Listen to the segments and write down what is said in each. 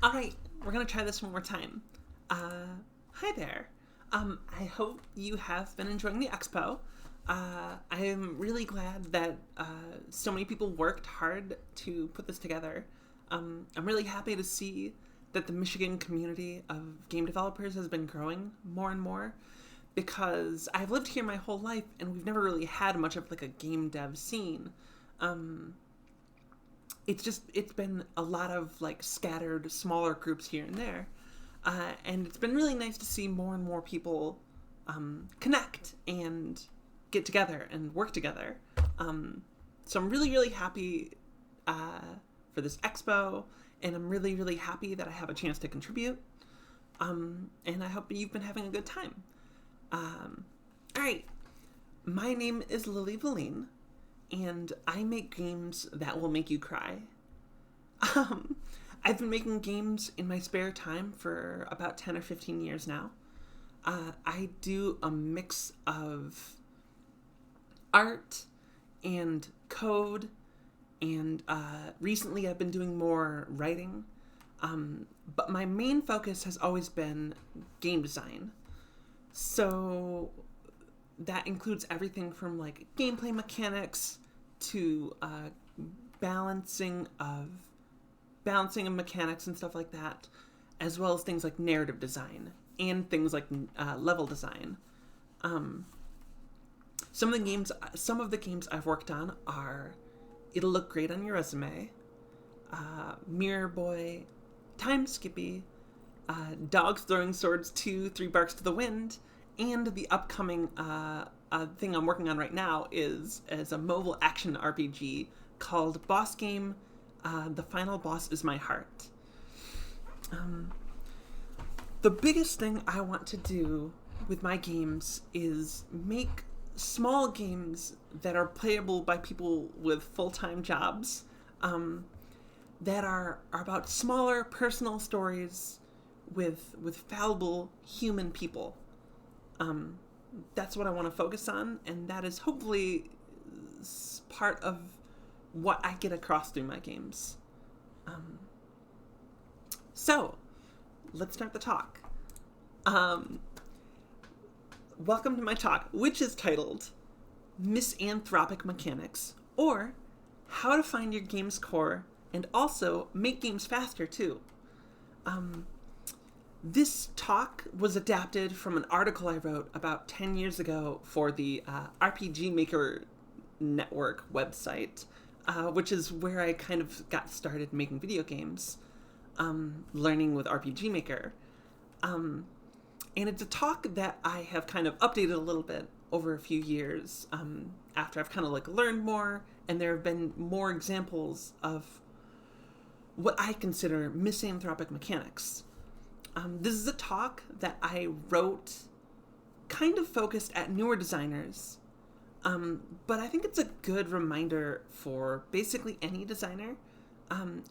All right, we're going to try this one more time. Hi there. I hope you have been enjoying the expo. I am really glad that so many people worked hard to put this together. I'm really happy to see that the Michigan community of game developers has been growing more and more, because I've lived here my whole life and we've never really had much of like a game dev scene. It's been a lot of like scattered smaller groups here and there. And it's been really nice to see more and more people connect and get together and work together. So I'm really, really happy for this expo, and I'm really, really happy that I have a chance to contribute. And I hope you've been having a good time. All right, my name is Valeen, and I make games that will make you cry. I've been making games in my spare time for about 10 or 15 years now. I do a mix of art and code, and recently I've been doing more writing. But my main focus has always been game design. So that includes everything from like gameplay mechanics to balancing of mechanics and stuff like that, as well as things like narrative design and things like level design. Some of the games I've worked on are It'll Look Great on Your Resume, Mirror Boy, Time Skippy, Dogs Throwing Swords 2, Three Barks to the Wind, and the upcoming thing I'm working on right now is a mobile action RPG called Boss Game, The Final Boss Is My Heart. The biggest thing I want to do with my games is make small games that are playable by people with full-time jobs, that are about smaller personal stories with fallible human people. That's what I want to focus on, and that is hopefully part of what I get across through my games. So, let's start the talk. Welcome to my talk, which is titled Misanthropic Mechanics, or How to Find Your Game's Core and also Make Games Faster, too. This talk was adapted from an article I wrote about 10 years ago for the RPG Maker Network website, which is where I kind of got started making video games, learning with RPG Maker. And it's a talk that I have kind of updated a little bit over a few years, after I've kind of like learned more, and there have been more examples of what I consider misanthropic mechanics. This is a talk that I wrote kind of focused at newer designers, but I think it's a good reminder for basically any designer. And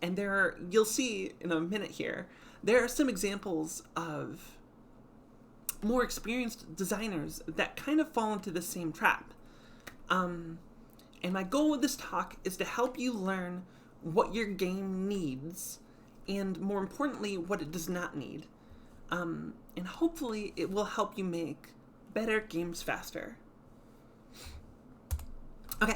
you'll see in a minute here, there are some examples of more experienced designers that kind of fall into the same trap. And my goal with this talk is to help you learn what your game needs, and more importantly, what it does not need. And hopefully it will help you make better games faster. Okay,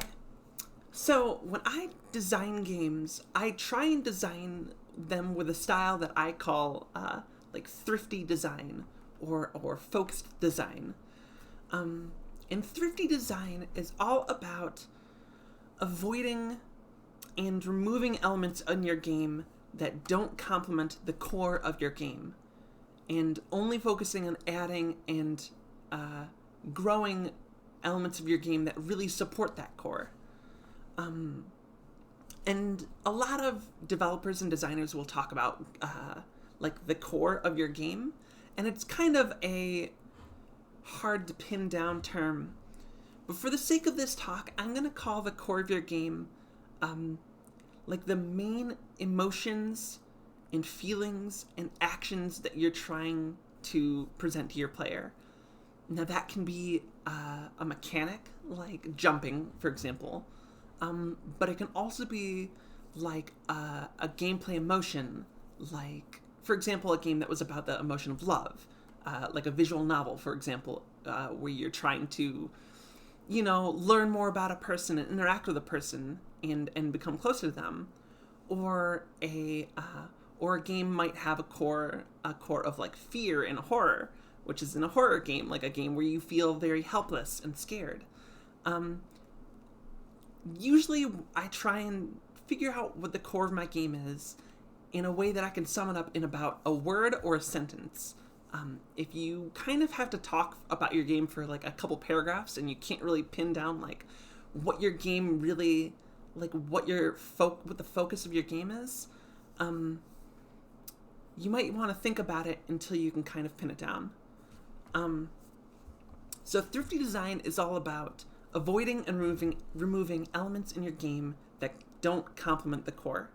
so when I design games, I try and design them with a style that I call like thrifty design or focused design. And thrifty design is all about avoiding and removing elements in your game that don't complement the core of your game, and only focusing on adding and growing elements of your game that really support that core. And a lot of developers and designers will talk about like the core of your game, and it's kind of a hard to pin down term. But for the sake of this talk, I'm going to call the core of your game like the main emotions and feelings and actions that you're trying to present to your player. Now that can be a mechanic, like jumping, for example, but it can also be like a gameplay emotion, like for example, a game that was about the emotion of love, like a visual novel, for example, where you're trying to, learn more about a person and interact with a person and become closer to them, or a game might have a core of like fear and horror, which is in a horror game, like a game where you feel very helpless and scared. Usually I try and figure out what the core of my game is in a way that I can sum it up in about a word or a sentence. If you kind of have to talk about your game for like a couple paragraphs and you can't really pin down like what your game really, like what the focus of your game is, you might want to think about it until you can kind of pin it down. So thrifty design is all about avoiding and removing elements in your game that don't complement the core.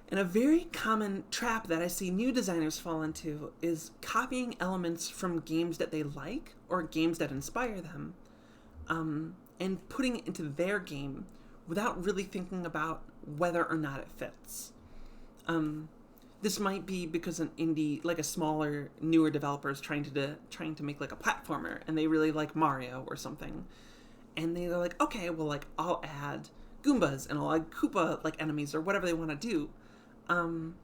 And a very common trap that I see new designers fall into is copying elements from games that they like or games that inspire them, and putting it into their game without really thinking about whether or not it fits. This might be because an indie, like a smaller, newer developer is trying to make like a platformer, and they really like Mario or something, and they're like, okay, well, like I'll add Goombas and I'll add Koopa like enemies or whatever they want to do, and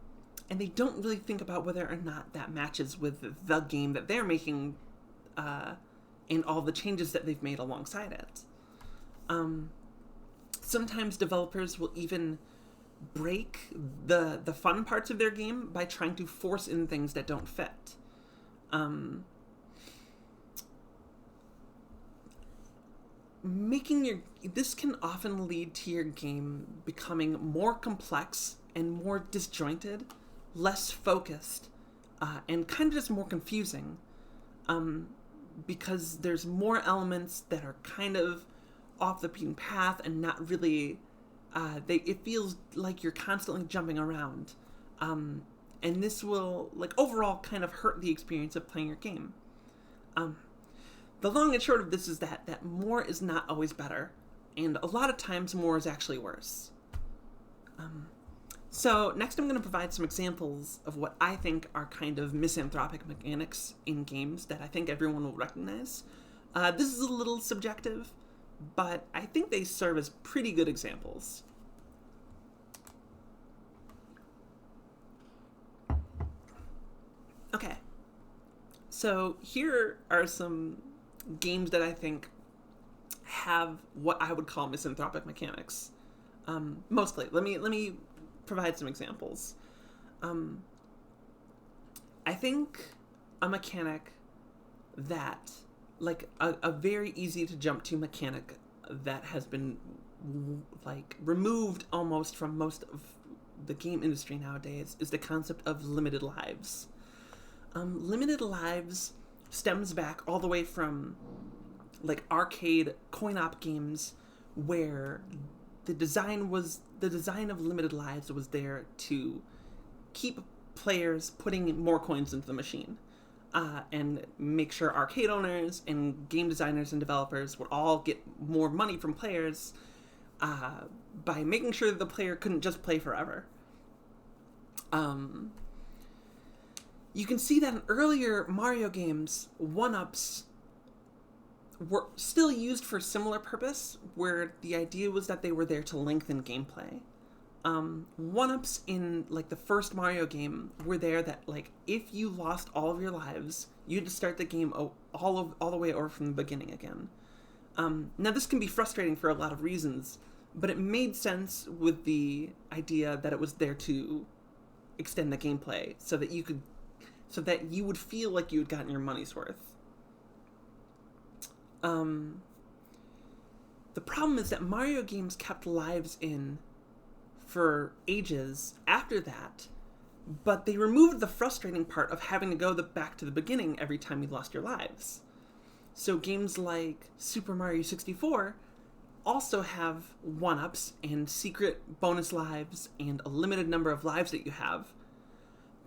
they don't really think about whether or not that matches with the game that they're making, and all the changes that they've made alongside it. Sometimes developers will even break the fun parts of their game by trying to force in things that don't fit. This can often lead to your game becoming more complex and more disjointed, less focused, and kind of just more confusing, because there's more elements that are kind of off the beaten path and not really. It feels like you're constantly jumping around, and this will, like, overall kind of hurt the experience of playing your game. The long and short of this is that more is not always better, and a lot of times more is actually worse. So next I'm going to provide some examples of what I think are kind of misanthropic mechanics in games that I think everyone will recognize. This is a little subjective, but I think they serve as pretty good examples. Okay, so here are some games that I think have what I would call misanthropic mechanics. Mostly, let me provide some examples. I think a mechanic that, like a very easy to jump to mechanic that has been like removed almost from most of the game industry nowadays, is the concept of limited lives. Limited lives stems back all the way from like arcade coin-op games, where the design of limited lives was there to keep players putting more coins into the machine, and make sure arcade owners and game designers and developers would all get more money from players, by making sure that the player couldn't just play forever. You can see that in earlier Mario games, 1-ups were still used for a similar purpose, where the idea was that they were there to lengthen gameplay. 1-ups in like the first Mario game were there that, like, if you lost all of your lives, you had to start the game all the way over from the beginning again. Now this can be frustrating for a lot of reasons, but it made sense with the idea that it was there to extend the gameplay so that you would feel like you had gotten your money's worth. The problem is that Mario games kept lives in for ages after that, but they removed the frustrating part of having to go back to the beginning every time you lost your lives. So games like Super Mario 64 also have 1-ups and secret bonus lives and a limited number of lives that you have.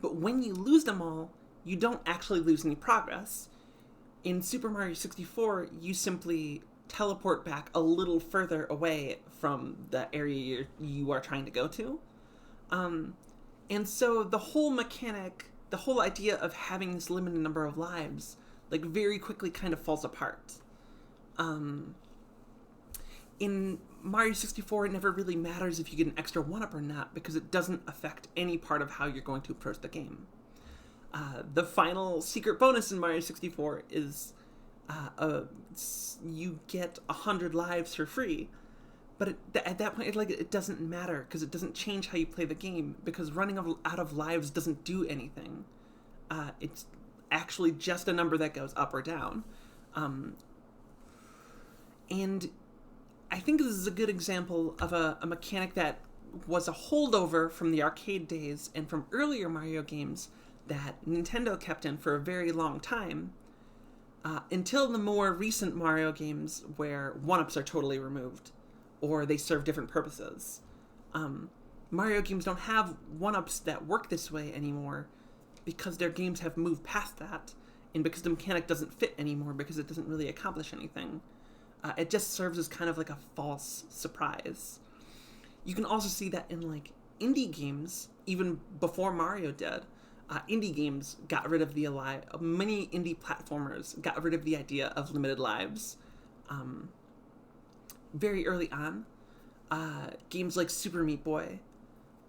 But when you lose them all, you don't actually lose any progress. In Super Mario 64, you simply teleport back a little further away from the area you are trying to go to. And so the whole mechanic, the whole idea of having this limited number of lives, like very quickly kind of falls apart. In Mario 64, it never really matters if you get an extra 1-up or not, because it doesn't affect any part of how you're going to approach the game. The final secret bonus in Mario 64 is you get 100 lives for free, but at that point, it doesn't matter, because it doesn't change how you play the game, because running out of lives doesn't do anything. It's actually just a number that goes up or down. And I think this is a good example of a mechanic that was a holdover from the arcade days and from earlier Mario games that Nintendo kept in for a very long time, until the more recent Mario games where 1-ups are totally removed, or they serve different purposes. Mario games don't have 1-ups that work this way anymore, because their games have moved past that, and because the mechanic doesn't fit anymore, because it doesn't really accomplish anything. It just serves as kind of like a false surprise. You can also see that in like indie games, even before Mario did. Indie games got rid of many indie platformers got rid of the idea of limited lives. Very early on, games like Super Meat Boy,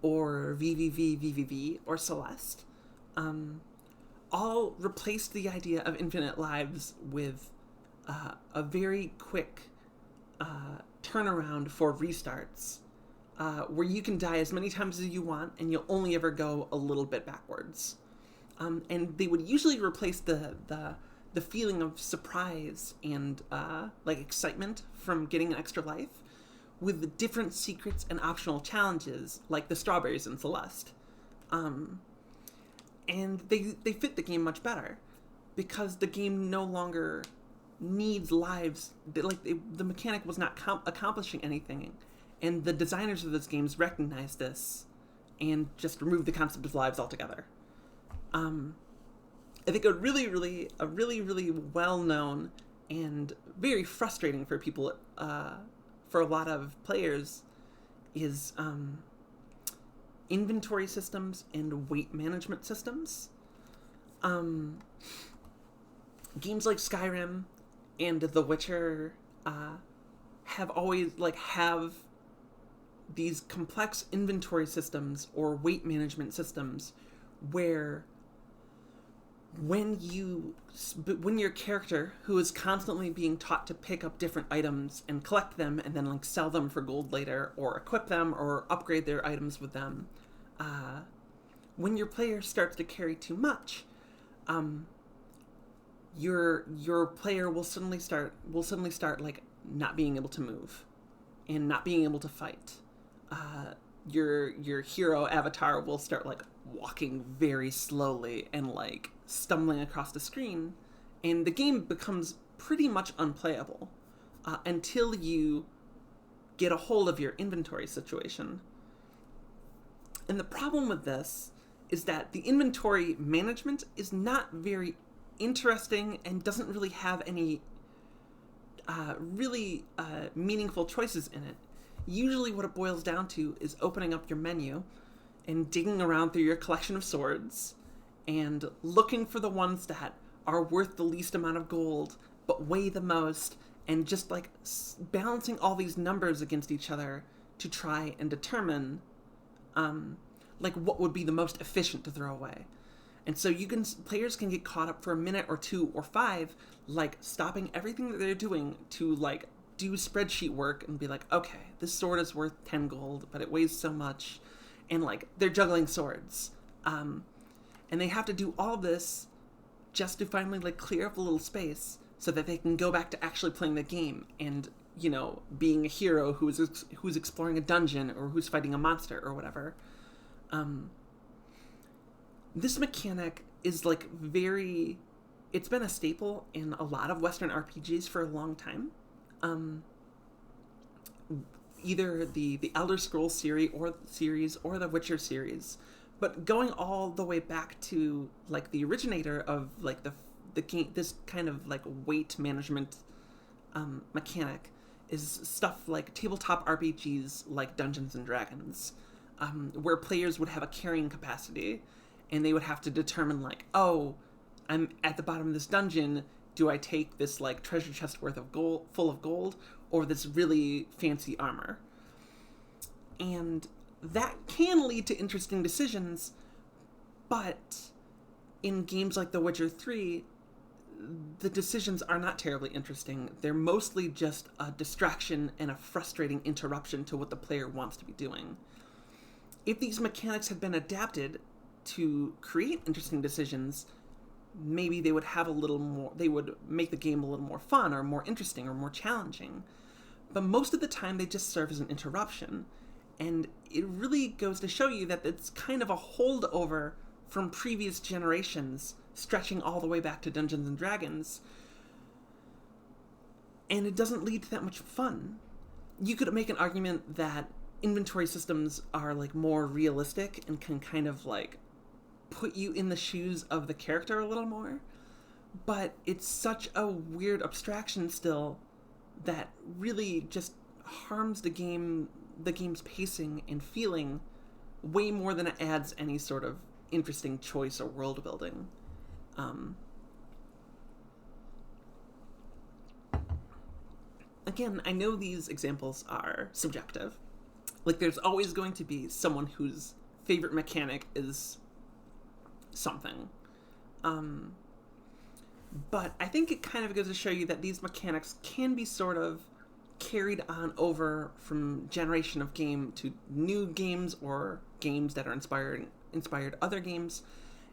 or VVV, or Celeste, all replaced the idea of infinite lives with a very quick turnaround for restarts, where you can die as many times as you want, and you'll only ever go a little bit backwards. And they would usually replace the feeling of surprise and like excitement from getting an extra life with different secrets and optional challenges, like the strawberries in Celeste. And they fit the game much better, because the game no longer needs lives. The mechanic was not accomplishing anything, and the designers of those games recognized this and just removed the concept of lives altogether. I think a really well-known and very frustrating for people, for a lot of players, is inventory systems and weight management systems. Games like Skyrim and The Witcher have always have these complex inventory systems or weight management systems where when your character, who is constantly being taught to pick up different items and collect them and then sell them for gold later, or equip them or upgrade their items with them, when your player starts to carry too much, your player will suddenly start not being able to move and not being able to fight. Your hero avatar will start walking very slowly and stumbling across the screen, and the game becomes pretty much unplayable until you get a hold of your inventory situation. And the problem with this is that the inventory management is not very interesting and doesn't really have any meaningful choices in it. Usually what it boils down to is opening up your menu and digging around through your collection of swords and looking for the ones that are worth the least amount of gold but weigh the most, and just balancing all these numbers against each other to try and determine what would be the most efficient to throw away. And so players can get caught up for a minute or 2 or 5, stopping everything that they're doing to do spreadsheet work and be okay, this sword is worth 10 gold, but it weighs so much, and they're juggling swords, and they have to do all this just to finally clear up a little space so that they can go back to actually playing the game and being a hero who's exploring a dungeon or who's fighting a monster or whatever. This mechanic is it's been a staple in a lot of Western RPGs for a long time. Either the Elder Scrolls series or the Witcher series, but going all the way back to the originator of the game, this kind of weight management mechanic is stuff like tabletop RPGs like Dungeons and Dragons. where players would have a carrying capacity, and they would have to determine, like, oh, I'm at the bottom of this dungeon. Do I take this, like, treasure chest worth of gold, full of gold, or this really fancy armor? And that can lead to interesting decisions, but in games like The Witcher 3, the decisions are not terribly interesting. They're mostly just a distraction and a frustrating interruption to what the player wants to be doing. If these mechanics had been adapted to create interesting decisions, maybe they would have a little more, they would make the game a little more fun or more interesting or more challenging. But most of the time they just serve as an interruption. And it really goes to show you that it's kind of a holdover from previous generations, stretching all the way back to Dungeons and Dragons. And it doesn't lead to that much fun. You could make an argument that inventory systems are, like, more realistic and can kind of, like, put you in the shoes of the character a little more. But it's such a weird abstraction still that really just harms the game's pacing and feeling way more than it adds any sort of interesting choice or world building. Again, I know these examples are subjective. Like, there's always going to be someone whose favorite mechanic is something. But I think it kind of goes to show you that these mechanics can be sort of carried on over from generation of game to new games or games that are inspired other games.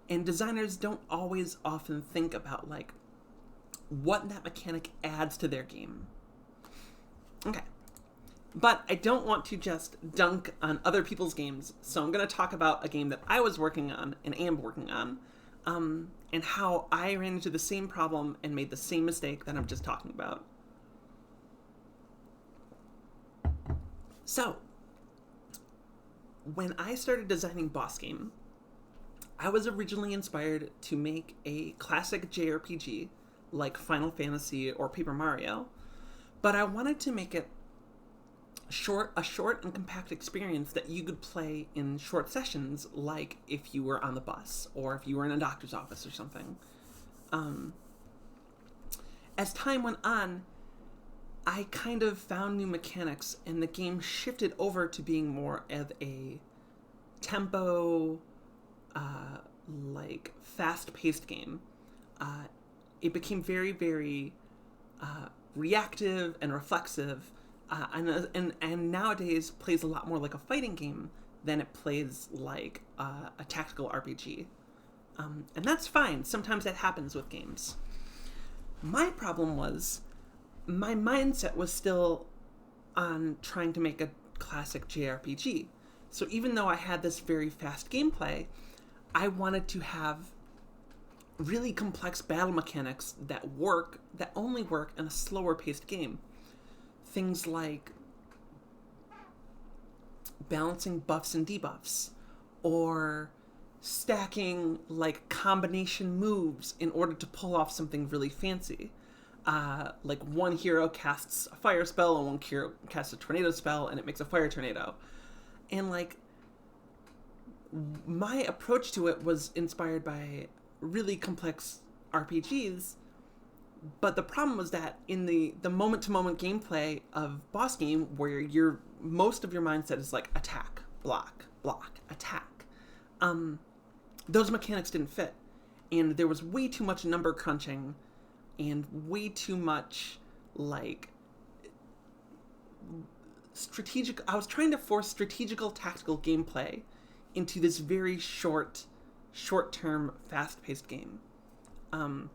And designers don't always often think about, like, what that mechanic adds to their game. Okay. But I don't want to just dunk on other people's games, so I'm going to talk about a game that I was working on and am working on, and how I ran into the same problem and made the same mistake that I'm just talking about. So, when I started designing Boss Game, I was originally inspired to make a classic JRPG like Final Fantasy or Paper Mario, but I wanted to make it a short and compact experience that you could play in short sessions, like if you were on the bus or if you were in a doctor's office or something. As time went on, I kind of found new mechanics, and the game shifted over to being more of a tempo, like, fast-paced game. It became very, very reactive and reflexive, and nowadays plays a lot more like a fighting game than it plays like a tactical RPG. And that's fine. Sometimes that happens with games. My problem was my mindset was still on trying to make a classic JRPG. So even though I had this very fast gameplay, I wanted to have really complex battle mechanics that only work in a slower paced game. Things like balancing buffs and debuffs, or stacking, like, combination moves in order to pull off something really fancy. Like, one hero casts a fire spell and one hero casts a tornado spell and it makes a fire tornado. And, like, my approach to it was inspired by really complex RPGs, but the problem was that in the moment-to-moment gameplay of Boss Game, where most of your mindset is like attack, block, attack, those mechanics didn't fit. And there was way too much number crunching and way too much, like, I was trying to force strategical tactical gameplay into this very short-term, fast-paced game. In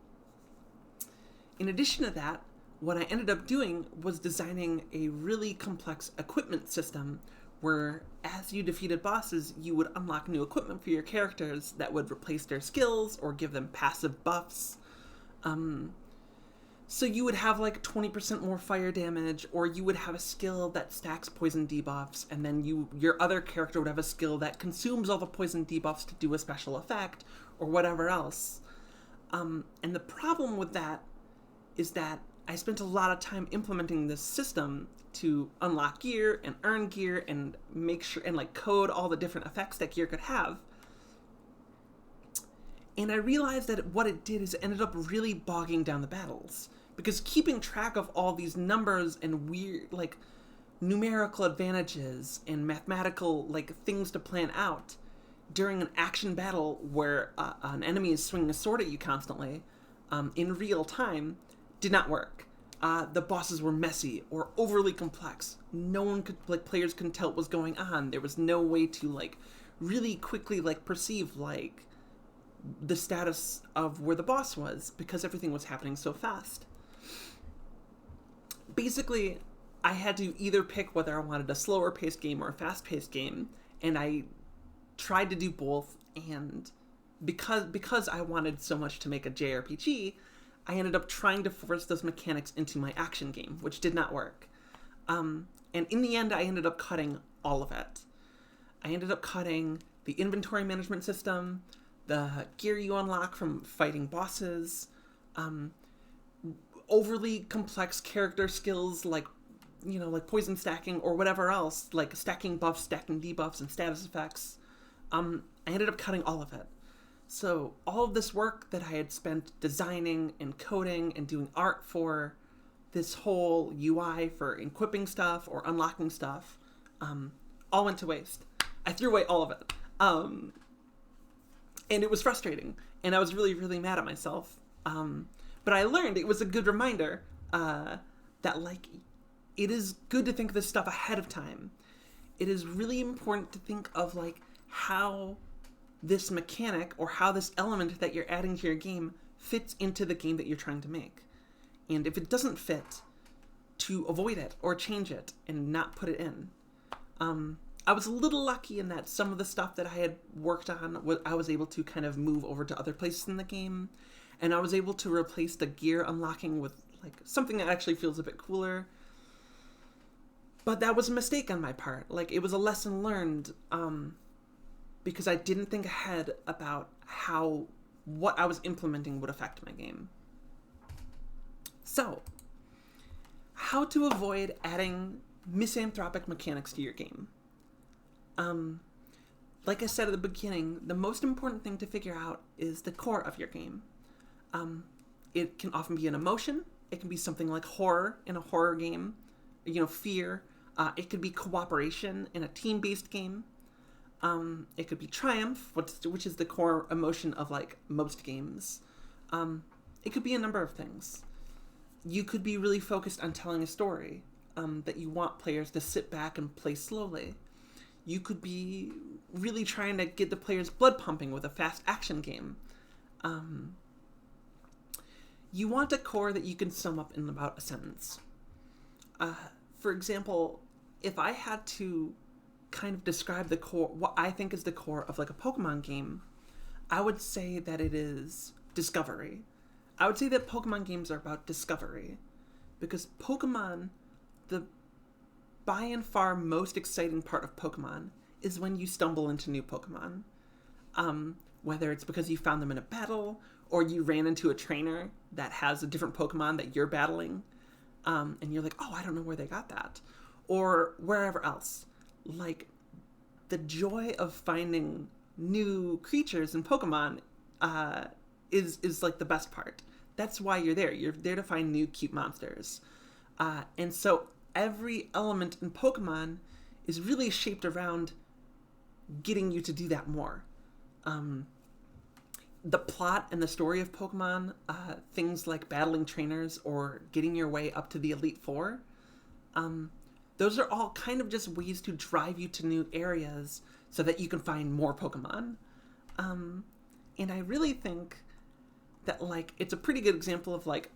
addition to that, what I ended up doing was designing a really complex equipment system where, as you defeated bosses, you would unlock new equipment for your characters that would replace their skills or give them passive buffs. So you would have, like, 20% more fire damage, or you would have a skill that stacks poison debuffs, and then your other character would have a skill that consumes all the poison debuffs to do a special effect, or whatever else. And the problem with that is that I spent a lot of time implementing this system to unlock gear and earn gear and make sure and like code all the different effects that gear could have. And I realized that what it did is it ended up really bogging down the battles, because keeping track of all these numbers and weird like numerical advantages and mathematical like things to plan out during an action battle where an enemy is swinging a sword at you constantly in real time did not work. The bosses were messy or overly complex. No one could, like, players couldn't tell what was going on. There was no way to, like, really quickly, like, perceive, like, the status of where the boss was, because everything was happening so fast. Basically, I had to either pick whether I wanted a slower paced game or a fast paced game, and I tried to do both, and because I wanted so much to make a JRPG, I ended up trying to force those mechanics into my action game, which did not work. And in the end, I ended up cutting all of it. I ended up cutting the inventory management system, the gear you unlock from fighting bosses, overly complex character skills like, you know, like poison stacking or whatever else, like stacking buffs, stacking debuffs, and status effects. I ended up cutting all of it. So all of this work that I had spent designing and coding and doing art for, this whole UI for equipping stuff or unlocking stuff, all went to waste. I threw away all of it. And it was frustrating. And I was really, really mad at myself. But I learned it was a good reminder that, like, it is good to think of this stuff ahead of time. It is really important to think of, like, how this mechanic or how this element that you're adding to your game fits into the game that you're trying to make. And if it doesn't fit, to avoid it or change it and not put it in. I was a little lucky in that some of the stuff that I had worked on, I was able to kind of move over to other places in the game, and I was able to replace the gear unlocking with like something that actually feels a bit cooler. But that was a mistake on my part. Like, it was a lesson learned, because I didn't think ahead about how what I was implementing would affect my game. So, how to avoid adding misanthropic mechanics to your game. Like I said at the beginning, the most important thing to figure out is the core of your game. It can often be an emotion. It can be something like horror in a horror game, you know, fear. It could be cooperation in a team-based game. It could be triumph, which is the core emotion of, like, most games. It could be a number of things. You could be really focused on telling a story that you want players to sit back and play slowly. You could be really trying to get the players' blood pumping with a fast action game. You want a core that you can sum up in about a sentence. For example, if I had to kind of describe the core, what I think is the core of like a Pokemon game, I would say that it is discovery. I would say that Pokemon games are about discovery, because Pokemon, the by and far most exciting part of Pokemon is when you stumble into new Pokemon. Whether it's because you found them in a battle, or you ran into a trainer that has a different Pokemon that you're battling, and you're like, oh, I don't know where they got that. Or wherever else. Like, the joy of finding new creatures in Pokemon is like the best part. That's why you're there. You're there to find new cute monsters. And so every element in Pokemon is really shaped around getting you to do that more. The plot and the story of Pokemon, things like battling trainers or getting your way up to the Elite Four, those are all kind of just ways to drive you to new areas so that you can find more Pokemon. And I really think that, like, it's a pretty good example of, like,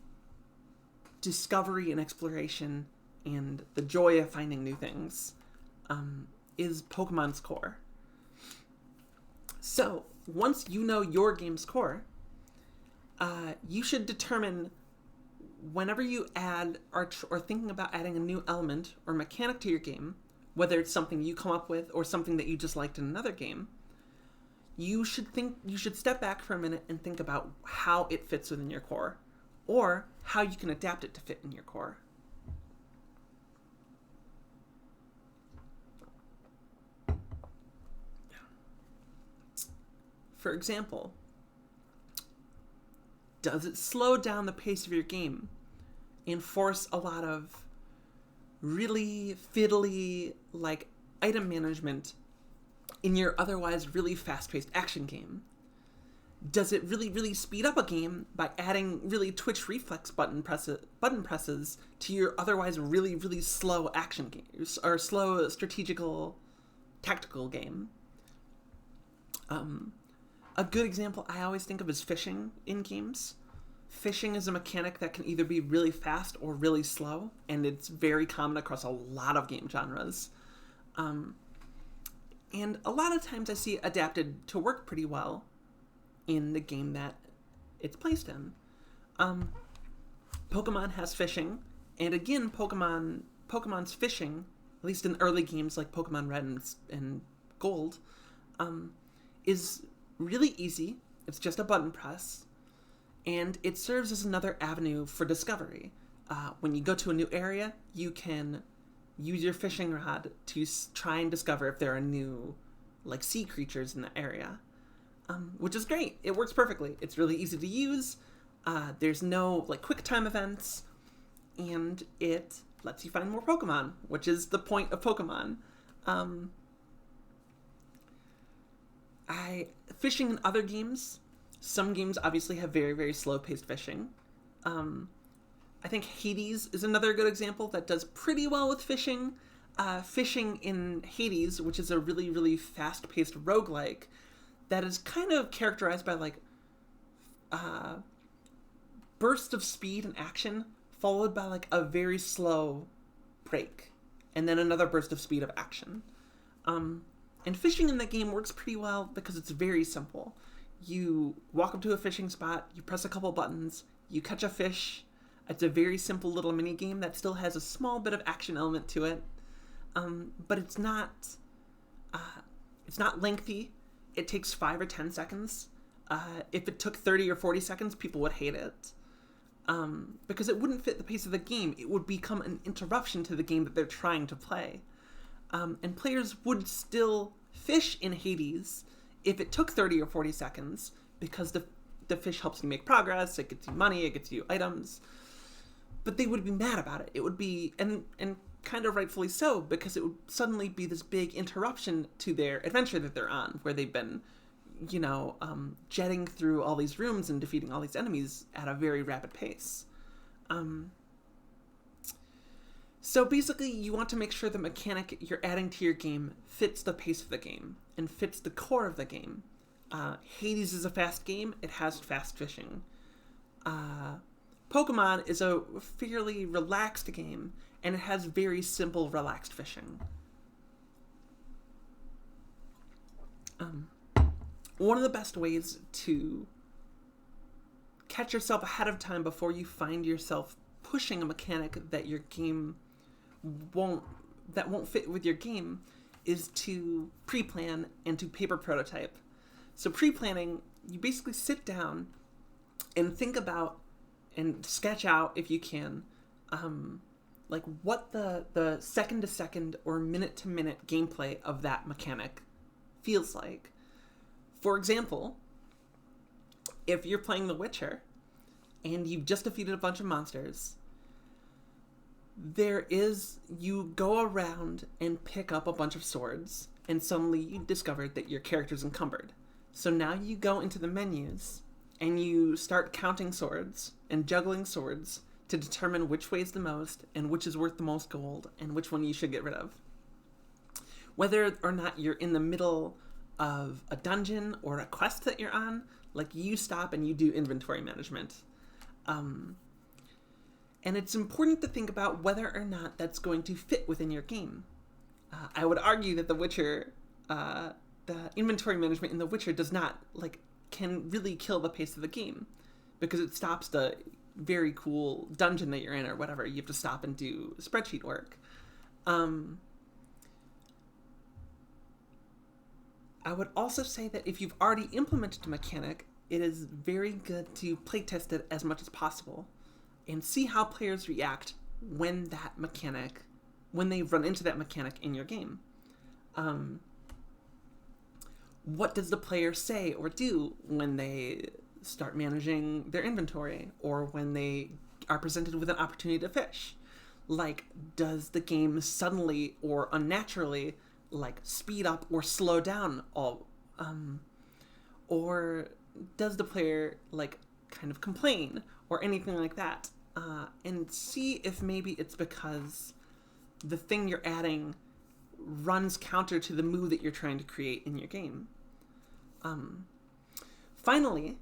discovery and exploration and the joy of finding new things is Pokemon's core. So, once you know your game's core, you should determine whenever you add or thinking about adding a new element or mechanic to your game, whether it's something you come up with or something that you just liked in another game, you should step back for a minute and think about how it fits within your core. or how you can adapt it to fit in your core. For example, does it slow down the pace of your game and force a lot of really fiddly, like, item management in your otherwise really fast-paced action game? Does it really, really speed up a game by adding really twitch reflex button presses to your otherwise really, really slow action games, or slow strategical tactical game? A good example I always think of is fishing in games. Fishing is a mechanic that can either be really fast or really slow, and it's very common across a lot of game genres. And a lot of times I see it adapted to work pretty well in the game that it's placed in. Pokemon has fishing, and again, Pokemon's fishing, at least in early games like Pokemon Red and Gold, is really easy. It's just a button press, and it serves as another avenue for discovery. When you go to a new area, you can use your fishing rod to try and discover if there are new, like, sea creatures in the area, which is great. It works perfectly. It's really easy to use. There's no, like, quick time events, and it lets you find more Pokemon, which is the point of Pokemon. Fishing in other games, some games obviously have very, very slow-paced fishing. I think Hades is another good example that does pretty well with fishing. Fishing in Hades, which is a really, really fast-paced roguelike, that is kind of characterized by, like, burst of speed and action, followed by, like, a very slow break, and then another burst of speed of action. And fishing in that game works pretty well because it's very simple. You walk up to a fishing spot, you press a couple buttons, you catch a fish. It's a very simple little mini game that still has a small bit of action element to it, but it's not lengthy. It takes 5 or 10 seconds. If it took 30 or 40 seconds, people would hate it, because it wouldn't fit the pace of the game. It would become an interruption to the game that they're trying to play. And players would still fish in Hades if it took 30 or 40 seconds, because the fish helps you make progress, it gets you money, it gets you items. But they would be mad about it. It would be, and kind of rightfully so, because it would suddenly be this big interruption to their adventure that they're on, where they've been, jetting through all these rooms and defeating all these enemies at a very rapid pace. So basically, you want to make sure the mechanic you're adding to your game fits the pace of the game and fits the core of the game. Hades is a fast game. It has fast fishing. Pokemon is a fairly relaxed game, and it has very simple, relaxed fishing. One of the best ways to catch yourself ahead of time before you find yourself pushing a mechanic that your game won't fit with your game is to pre-plan and to paper prototype. So pre-planning, you basically sit down and think about and sketch out, if you can, like what the second-to-second or minute-to-minute gameplay of that mechanic feels like. For example, if you're playing The Witcher and you've just defeated a bunch of monsters, you go around and pick up a bunch of swords, and suddenly you discover that your character's encumbered. So now you go into the menus and you start counting swords and juggling swords to determine which weighs the most and which is worth the most gold and which one you should get rid of. Whether or not you're in the middle of a dungeon or a quest that you're on, like, you stop and you do inventory management. And it's important to think about whether or not that's going to fit within your game. I would argue that The Witcher, the inventory management in The Witcher can really kill the pace of the game, because it stops the very cool dungeon that you're in or whatever. You have to stop and do spreadsheet work. I would also say that if you've already implemented a mechanic it is very good to playtest it as much as possible and see how players react when they run into that mechanic in your game. What does the player say or do when they start managing their inventory, or when they are presented with an opportunity to fish? Like, does the game suddenly or unnaturally like speed up or slow down all, or does the player like kind of complain or anything like that? And see if maybe it's because the thing you're adding runs counter to the mood that you're trying to create in your game. Finally,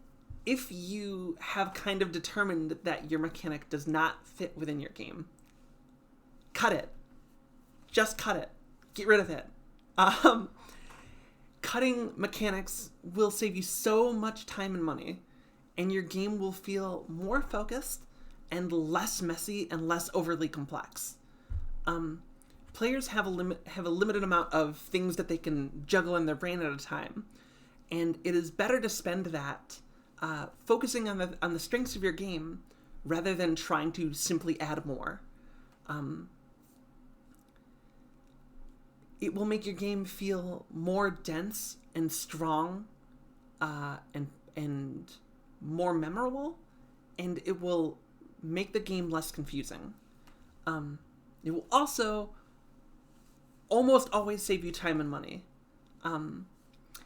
if you have kind of determined that your mechanic does not fit within your game, cut it. Just cut it. Get rid of it. Cutting mechanics will save you so much time and money, and your game will feel more focused and less messy and less overly complex. Players have a limited amount of things that they can juggle in their brain at a time, and it is better to spend that focusing on the strengths of your game rather than trying to simply add more. It will make your game feel more dense and strong, and more memorable, and it will make the game less confusing. It will also almost always save you time and money.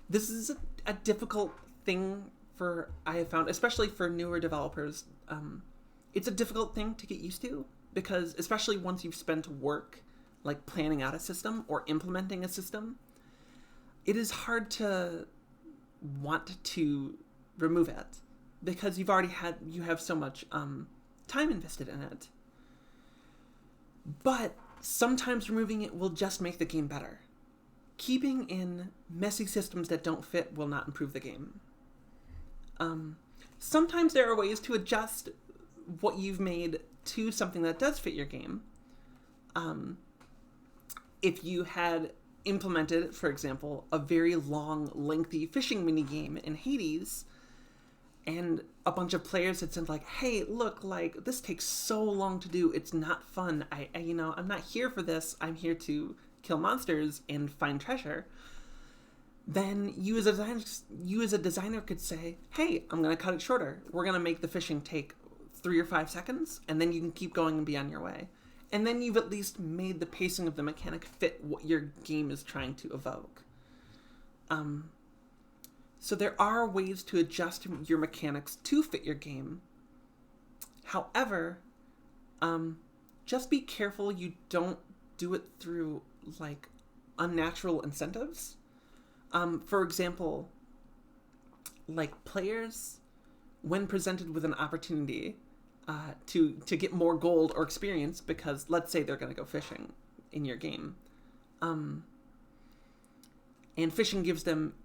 This is a difficult thing I have found, especially for newer developers. It's a difficult thing to get used to, because especially once you've spent work like planning out a system or implementing a system, it is hard to want to remove it, because you have so much time invested in it. But sometimes removing it will just make the game better. Keeping in messy systems that don't fit will not improve the game. Sometimes there are ways to adjust what you've made to something that does fit your game. If you had implemented, for example, a very long, lengthy fishing minigame in Hades, and a bunch of players had said like, hey, look, like, this takes so long to do, it's not fun, I'm not here for this, I'm here to kill monsters and find treasure, then you as a designer could say, hey, I'm going to cut it shorter. We're going to make the fishing take 3 or 5 seconds, and then you can keep going and be on your way. And then you've at least made the pacing of the mechanic fit what your game is trying to evoke. So there are ways to adjust your mechanics to fit your game. However, just be careful you don't do it through like unnatural incentives. For example, like players, when presented with an opportunity to get more gold or experience, because let's say they're going to go fishing in your game, and fishing gives them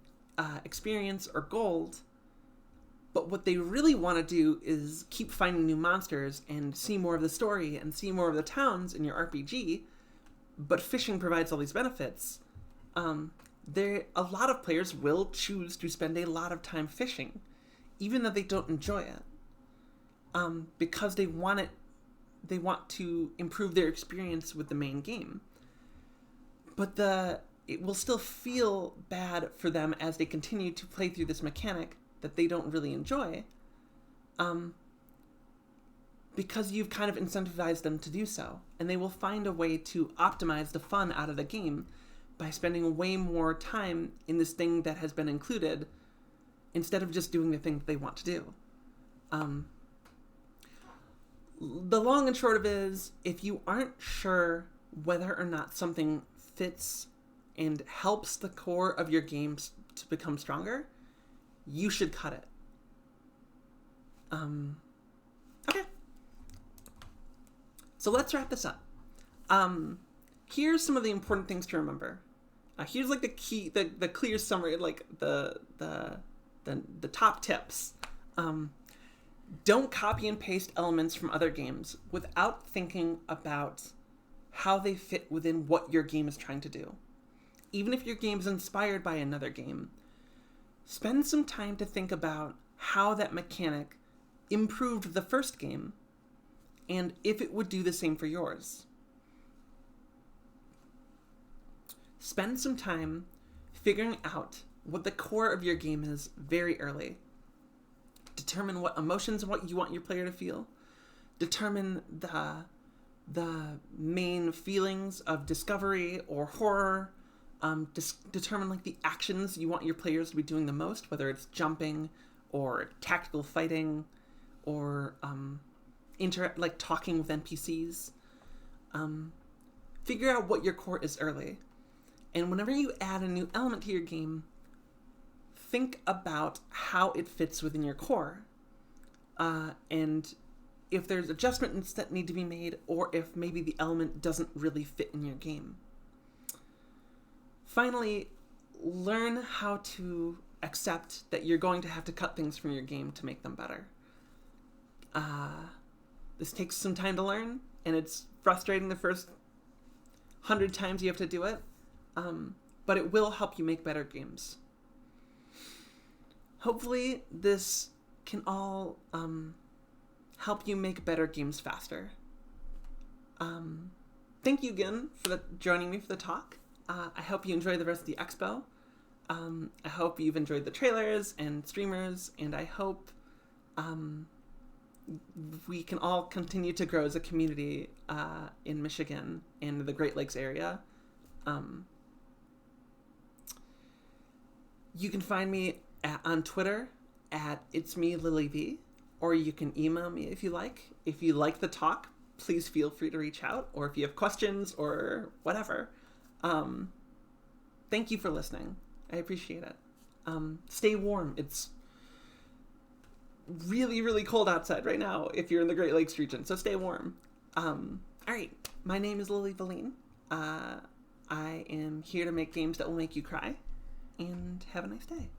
experience or gold, but what they really want to do is keep finding new monsters and see more of the story and see more of the towns in your RPG, but fishing provides all these benefits. A lot of players will choose to spend a lot of time fishing, even though they don't enjoy it, because they want to improve their experience with the main game. But it will still feel bad for them as they continue to play through this mechanic that they don't really enjoy, because you've kind of incentivized them to do so, and they will find a way to optimize the fun out of the game by spending way more time in this thing that has been included, instead of just doing the thing that they want to do. The long and short of it is, if you aren't sure whether or not something fits and helps the core of your games to become stronger, you should cut it. Okay. So let's wrap this up. Here's some of the important things to remember. Here's like the clear summary, like the top tips. Don't copy and paste elements from other games without thinking about how they fit within what your game is trying to do. Even if your game is inspired by another game, spend some time to think about how that mechanic improved the first game and if it would do the same for yours. Spend some time figuring out what the core of your game is very early. Determine what emotions what you want your player to feel. Determine the main feelings of discovery or horror. Determine like the actions you want your players to be doing the most, whether it's jumping or tactical fighting or like talking with NPCs. Figure out what your core is early. And whenever you add a new element to your game, think about how it fits within your core. And if there's adjustments that need to be made, or if maybe the element doesn't really fit in your game. Finally, learn how to accept that you're going to have to cut things from your game to make them better. This takes some time to learn, and it's frustrating the first 100 times you have to do it, but it will help you make better games. Hopefully, this can all help you make better games faster. Thank you again for joining me for the talk. I hope you enjoy the rest of the expo. I hope you've enjoyed the trailers and streamers, and I hope we can all continue to grow as a community in Michigan and the Great Lakes area. You can find me on Twitter at It's Me Lily V, or you can email me if you like. If you like the talk, please feel free to reach out, or if you have questions or whatever. Thank you for listening. I appreciate it. Stay warm. It's really, really cold outside right now if you're in the Great Lakes region, so stay warm. All right. My name is Lily Valeen. I am here to make games that will make you cry, and have a nice day.